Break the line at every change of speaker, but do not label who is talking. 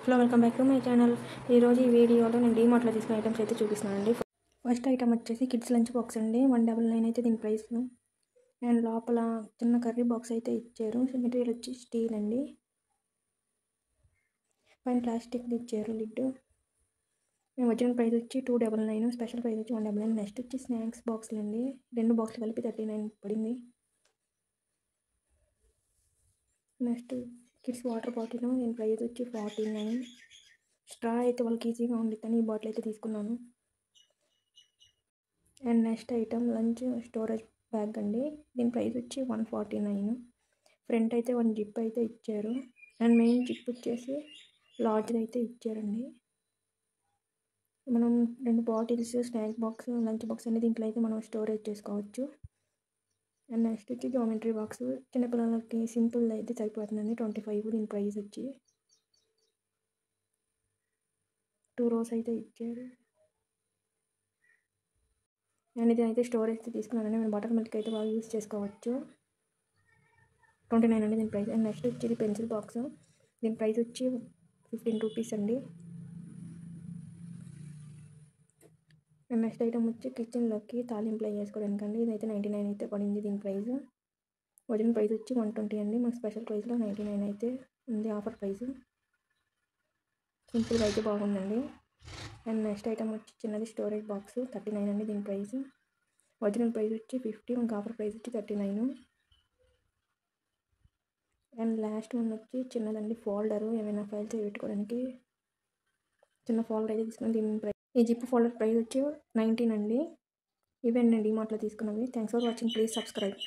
Hello welcome back to my channel. ఈరోజు ఈ వీడియోలో నేను డీమార్ట్లో తీసుకున్న ఐటమ్స్ అయితే చూపిస్తున్నానండి. ఫస్ట్ ఐటమ్ వచ్చేసి కిడ్స్ లంచ్ బాక్స్ అండి. 199 అయితే దీని ప్రైస్. అండ్ లోపల చిన్న కర్రీ బాక్స్ అయితే ఇచ్చారు. మెటీరియల్ వచ్చి స్టీల్ అండి. పైన ప్లాస్టిక్ది ఇచ్చారు లిడ్. ఒరిజినల్ ప్రైస్ వచ్చి 299, స్పెషల్ ప్రైస్ వచ్చి 199. నెక్స్ట్ వచ్చి స్నాక్స్ బాక్స్లు అండి. 2 బాక్స్లు కలిపి 39 పడింది. నెక్స్ట్ కిడ్స్ వాటర్ బాటిల్, దీని ప్రైస్ వచ్చి 49. స్ట్రా అయితే వాళ్ళకి ఈజీగా ఉండిద్దని ఈ బాటిల్ అయితే తీసుకున్నాను. And next item lunch storage bag అండి. దీని ప్రైస్ వచ్చి 149. ఫ్రంట్ అయితే 1 జిప్ అయితే ఇచ్చారు. అండ్ మెయిన్ జిప్ వచ్చేసి లార్జ్ అయితే ఇచ్చారండి. మనం 2 bottles, snack box, lunch box అనేది దీంట్లో అయితే మనం స్టోరేజ్ చేసుకోవచ్చు. అండ్ నెక్స్ట్ వచ్చి జామెట్రీ బాక్స్, చిన్నపిల్లలకి సింపుల్ అయితే సరిపోతుందండి. 25 దీని ప్రైస్ వచ్చి. 2 rows అయితే ఇచ్చారు. అండ్ ఇది అయితే స్టోరేజ్ తీసుకున్నానండి. నేను బటర్ మిల్క్ అయితే బాగా యూస్ చేసుకోవచ్చు. 29 అండి దీని ప్రైస్. అండ్ నెక్స్ట్ వచ్చి ఇది పెన్సిల్ బాక్స్. దీని ప్రైస్ వచ్చి 15 రూపీస్ అండి. అండ్ నెక్స్ట్ ఐటమ్ వచ్చి కిచెన్లోకి తాలింపులు వేసుకోవడానికి అండి. ఇదైతే 99 అయితే పడింది దీని ప్రైస్. ఒరిజినల్ ప్రైస్ వచ్చి 120 అండి. మన స్పెషల్ ప్రైస్లో 99 అయితే ఉంది ఆఫర్ ప్రైస్. సింపుల్గా అయితే బాగుందండి. అండ్ నెక్స్ట్ ఐటమ్ వచ్చి చిన్నది స్టోరేజ్ బాక్స్, 39 అండి దీని ప్రైస్. ఒరిజినల్ ప్రైస్ వచ్చి 50, మనకు ఆఫర్ ప్రైస్ వచ్చి 39. అండ్ లాస్ట్ వన్ వచ్చి చిన్నదండి ఫోల్డరు, ఏమైనా ఫైల్స్ పెట్టుకోవడానికి చిన్న ఫోల్డర్ అయితే తీసుకున్నాను. దీని ప్రైస్, ఈ జిప్ ఫోల్డర్ ప్రైస్ వచ్చి 19 అండి. ఇవన్నీ నేను డీమార్ట్లో తీసుకున్నవి. Thanks for watching. Please subscribe.